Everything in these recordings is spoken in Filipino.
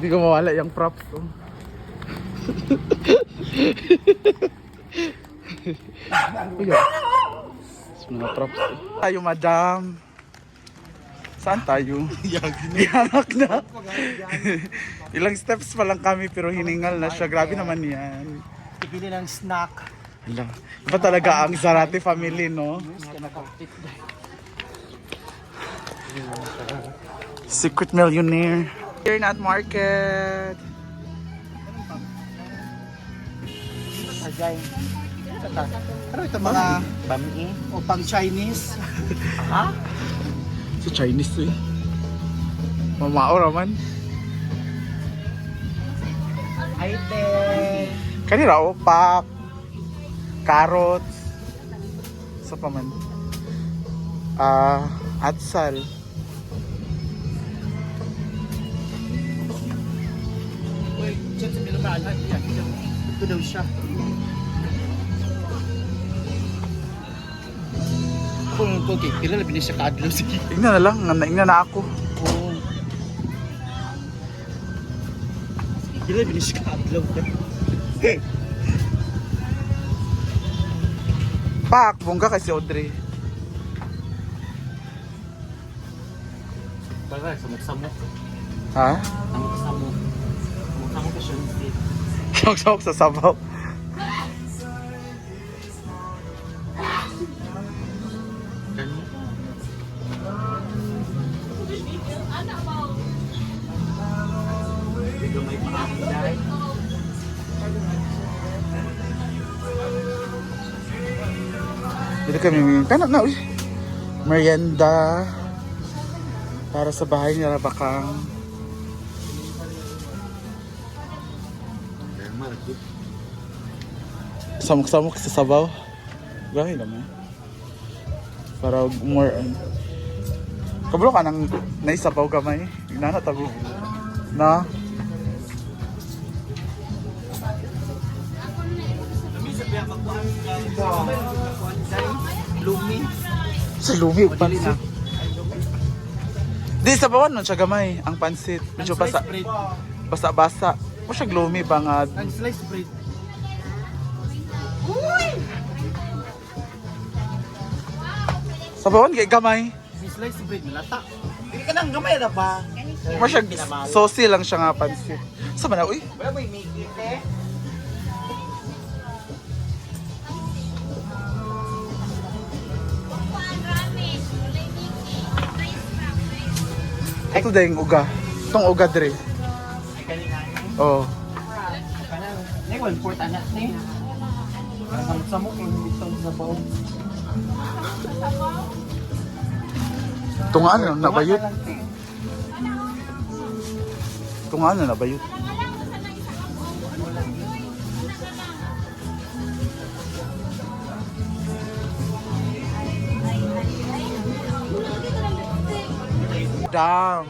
Hindi ko mawala yung props. Oh. Mga props. Tayo, madam. Saan tayo? Yanak na. Ilang steps pa lang kami pero hiningal na siya. Grabe naman yan. Pipili ng snack. Hala. Iba talaga ang Zarate family, no? Secret millionaire. Here not market. Agay. Ano ito mga bami o pang Chinese? Ha? Sa Chinese to eh. Mamao raman. Ay, te. Kanina opak. Carrots. Sa paman. Atsal. Uy, chat sa bilang yan. Ito daw siya. Ako nung ko, pila na binis siya kaadlaw. Sige. Ingnan na lang. Ingnan na ako. Oo. Pila na binis siya kaadlaw. Pak! Bongga kay si Audrey. Bagay, samok-samok. Ha? Samok-samok. Samok-samok ka siya. Sawak-sawak sa sabaw. Gani? Bigo may paanday. Dito kami kanap na uy. Merienda para sa bahay nila Bakang. Samok-samok sa sabaw. Gahi naman. Para more kabalo ka nang naisabaw gamay. Ignana tago. Na. Lumi. Sa lumi ug pansit. Di sabawan nun siya gamay ang pansit. Medyo basa. Basa-basa. Mo siya gloomy bangad. Ang sliced bread. Sabawan kay gamay. Ang sliced bread malata. Hindi ka nang gamay na ba? Mo siya saucy lang siya nga pansit. Sa man na uy. Wala mo yung eh. Ito dahil uga. Itong uga dre. Ay kanina. Oh. Kanang, may 1/4 anak ni. Samok-samok yung bitong sa baon. Tungaan na nabayot. Tungaan na nabayot. Damn.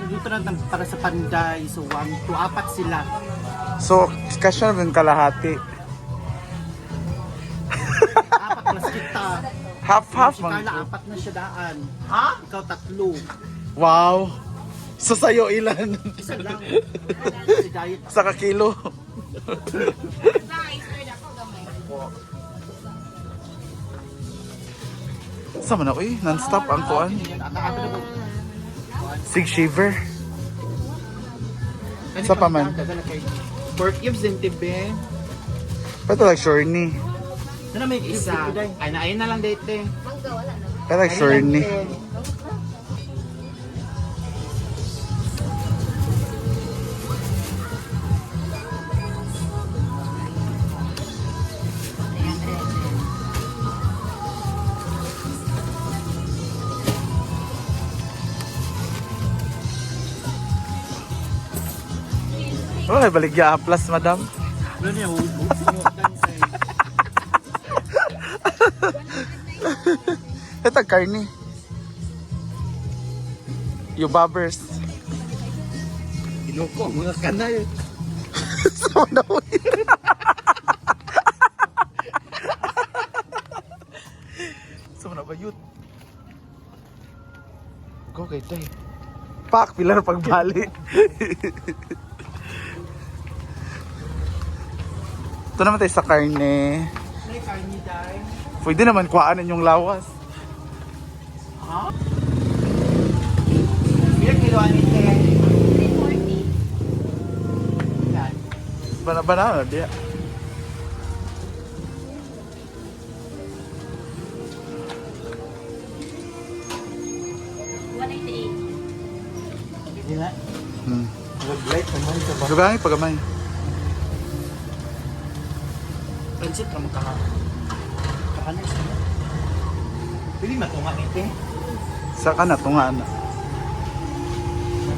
Dito lang para sa panday. So, 1, 2, 4 sila. So, kasya naman kalahati. 4 plus kita. Half-half Si man. Carla, 4 na siya daan. Ha? Ikaw 3. Wow. So sa'yo ilan? Isa lang. Si diet. Sa kakilo. Sama na uy, non-stop ang kuan. Sig shiver. Sa paman. Pork cubes din tibe. Pato like shorny. Ano may isa? Ayun na lang date. Pato like shorny. Oh, baligya plus madam. Ano niya? Ito karni. Yung bobbers. Iloko, mga kanay. Sama na uy. Sama na ba yun? Go kay Tay. Pak, pilar pagbali. Ito naman tayo sa karne. Karni dahil. Pwede naman kuhaan yung lawas. Ha? Ilang kiloan ito? 340. Yan. Banana dia. Hindi na. Hmm. Mag-light naman sa ba? Dugangi pagamay. Pansit na magkaka. Kakanis na. Pwede matunga ito. Sa kana tunga na.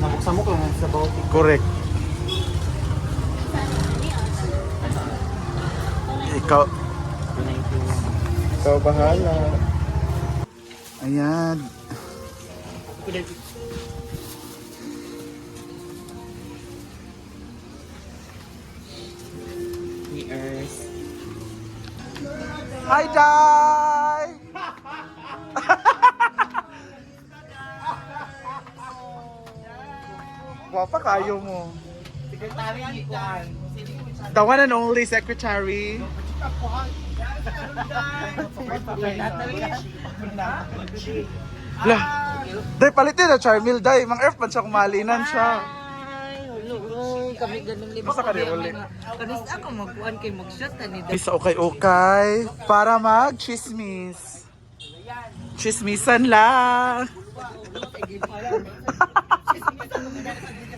Samok-samok lang sa bawat. Correct. Ikaw. Ikaw bahala. Ayan. Earth. Hi, Jai! Wapa kayo mo. Secretary ni Kuan. The one and only secretary. Lah, day palitin na Charmil, day. Mang Earth man siya kumalinan siya. Kami ganun lima. Basta ka rin uli. Kanis ako magkuhan kay mag-shot ni Isa okay para mag-chismis. Chismisan lang.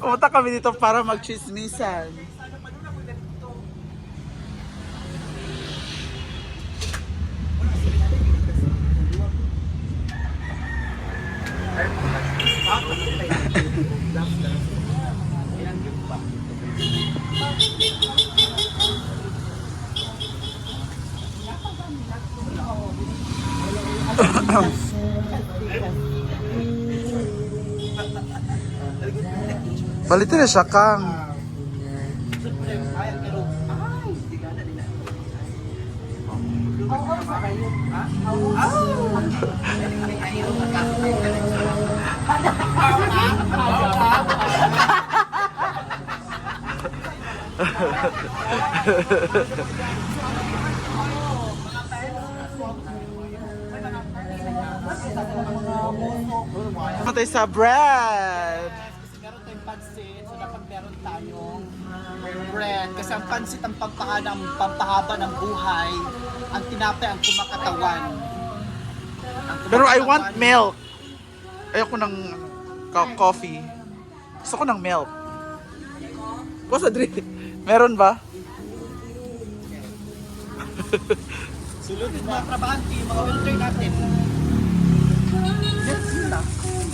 Pumunta kami dito para mag-chismisan. Balitin na siya, Kang. Matay sa bread. Kasi meron tayong pansit, so dapat meron tayong bread. Kasi ang pansit ang pampahaba ng buhay. Ang tinapay ang kumakatawan. Pero I want milk. Ayoko ng coffee. Gusto ko ng milk. What's a drink? Meron ba? Sulod yung mga trabahante, yung mga welder natin. Yes, yun lang.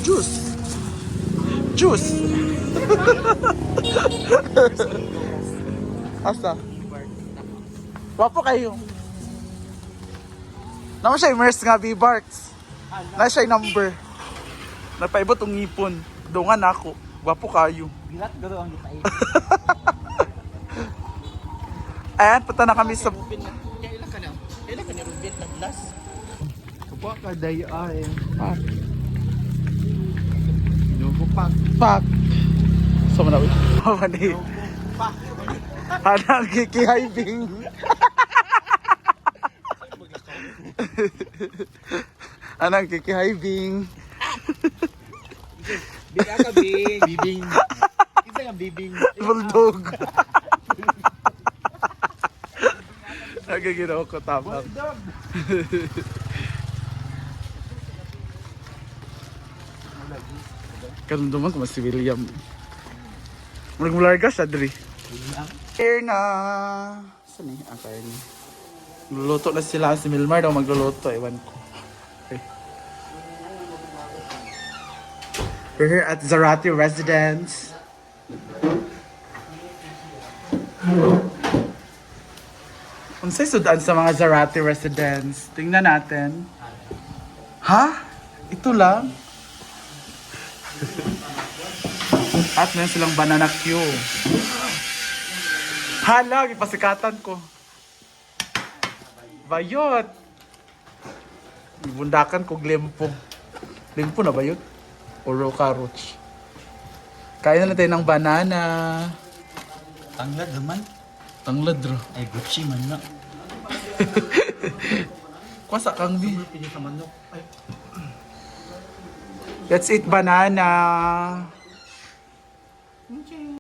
Juice. Juice. Asa? Wapo kayo. Naman siya immerse nga B-Barks. Na siya yung number. Napaibot ang ngipon. Dungan ako. Wapo kayo. Bilat garo ang gitay. Ayan, punta na kami sa... Kailan ka na? Kailan ka na Rubin na glass? Kapwa ka dayo ay. Pak. Inubupak. Pak. So, manawin. Mamani. Pak. Hanang kikihibing. Hanang kikihibing. Biga ka, Bing. Bibing. Isa yung bibing. Bulldog. Nagaginaw ko tabang. Dog. Karunduman ko mas si William. Mularga siya, Dri. Here na. Saan eh? Karni. Magluluto na sila. Si Milmar daw magluluto. Ewan ko. Okay. We're here at Zarate Residence. Unsay sudan sa mga Zarate Residence? Tingnan natin. Ha? Ito lang? At meron silang banana Q. Hala, ipasikatan ko. Bayot. Ibundakan ko glempo. Glempo na bayot? Oro karoch. Kain na tayo ng banana. Tanglad naman. Tanglad ro. Ay, Gucci man na. Kwasa kang bi. Pili sa manok. Ay, Let's eat banana.